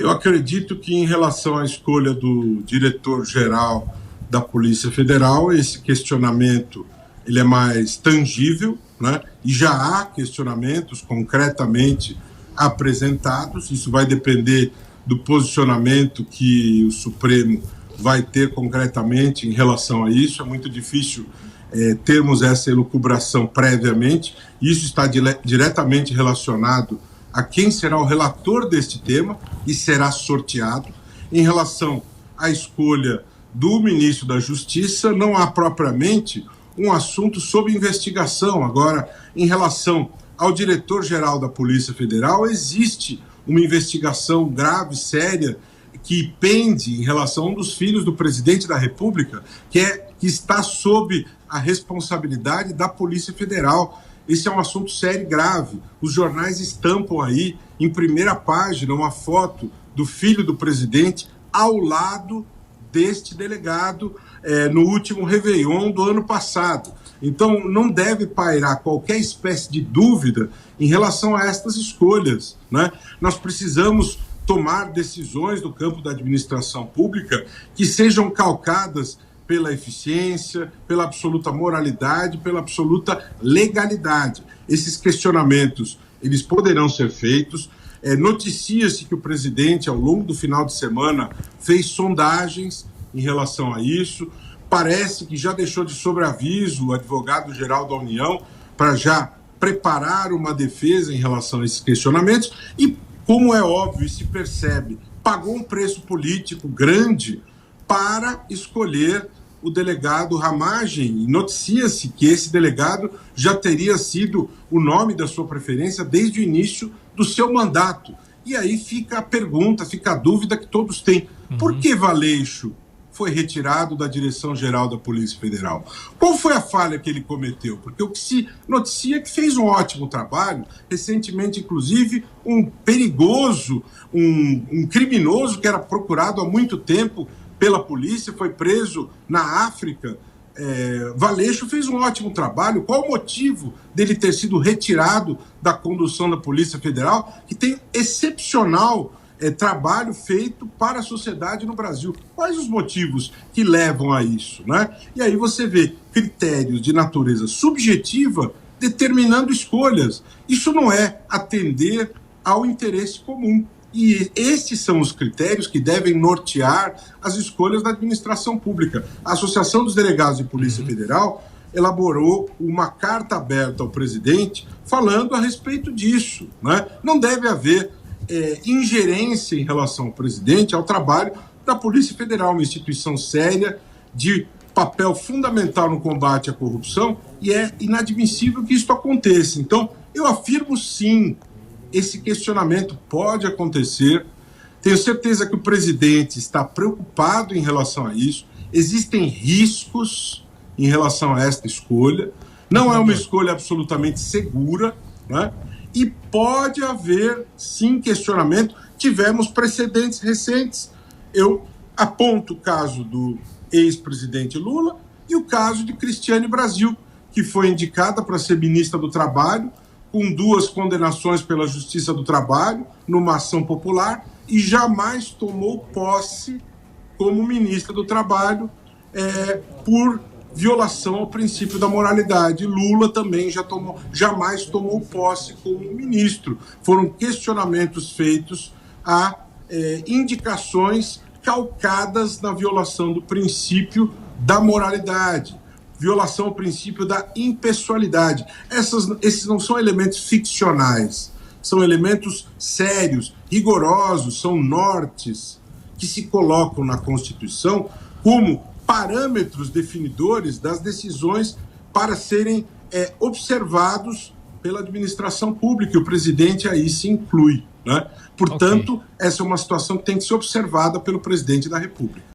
Eu acredito que, em relação à escolha do diretor-geral da Polícia Federal, esse questionamento ele é mais tangível, né? E já há questionamentos concretamente apresentados. Isso vai depender do posicionamento que o Supremo vai ter concretamente em relação a isso. É muito difícil termos essa elucubração previamente. Isso está diretamente relacionado a quem será o relator deste tema e será sorteado. Em relação à escolha do ministro da Justiça, não há propriamente um assunto sob investigação. Agora, em relação ao diretor-geral da Polícia Federal, existe uma investigação grave, séria, que pende em relação a um dos filhos do presidente da República, que está sob a responsabilidade da Polícia Federal. Esse é um assunto sério e grave. Os jornais estampam aí, em primeira página, uma foto do filho do presidente ao lado deste delegado no último Réveillon do ano passado. Então, não deve pairar qualquer espécie de dúvida em relação a estas escolhas, né? Nós precisamos tomar decisões do campo da administração pública que sejam calcadas pela eficiência, pela absoluta moralidade, pela absoluta legalidade. Esses questionamentos, eles poderão ser feitos. Noticia-se que o presidente, ao longo do final de semana, fez sondagens em relação a isso. Parece que já deixou de sobreaviso o advogado-geral da União para já preparar uma defesa em relação a esses questionamentos. E, como é óbvio e se percebe, pagou um preço político grande para escolher o delegado Ramagem. E noticia-se que esse delegado já teria sido o nome da sua preferência desde o início do seu mandato. E aí fica a pergunta, fica a dúvida que todos têm. Por que Valeixo foi retirado da Direção-Geral da Polícia Federal? Qual foi a falha que ele cometeu? Porque o que se noticia é que fez um ótimo trabalho, recentemente, inclusive, um perigoso, um criminoso que era procurado há muito tempo pela polícia, foi preso na África. Valeixo fez um ótimo trabalho. Qual o motivo dele ter sido retirado da condução da Polícia Federal, que tem excepcional trabalho feito para a sociedade no Brasil? Quais os motivos que levam a isso, né? E aí você vê critérios de natureza subjetiva determinando escolhas. Isso não é atender ao interesse comum. E estes são os critérios que devem nortear as escolhas da administração pública. A Associação dos Delegados de Polícia Federal elaborou uma carta aberta ao presidente falando a respeito disso, né? Não deve haver ingerência em relação ao presidente, ao trabalho da Polícia Federal, uma instituição séria, de papel fundamental no combate à corrupção, e é inadmissível que isso aconteça. Então, eu afirmo sim, esse questionamento pode acontecer. Tenho certeza que o presidente está preocupado em relação a isso. Existem riscos em relação a esta escolha. Não é uma escolha absolutamente segura, né? E pode haver, sim, questionamento. Tivemos precedentes recentes. Eu aponto o caso do ex-presidente Lula e o caso de Cristiane Brasil, que foi indicada para ser ministra do Trabalho, com 2 condenações pela Justiça do Trabalho, numa ação popular, e jamais tomou posse como ministra do Trabalho por violação ao princípio da moralidade. Lula também jamais tomou posse como ministro. Foram questionamentos feitos a indicações calcadas na violação do princípio da moralidade, violação ao princípio da impessoalidade. Esses não são elementos ficcionais, são elementos sérios, rigorosos, são nortes que se colocam na Constituição como parâmetros definidores das decisões para serem observados pela administração pública, e o presidente aí se inclui, né? Portanto, essa é uma situação que tem que ser observada pelo presidente da República.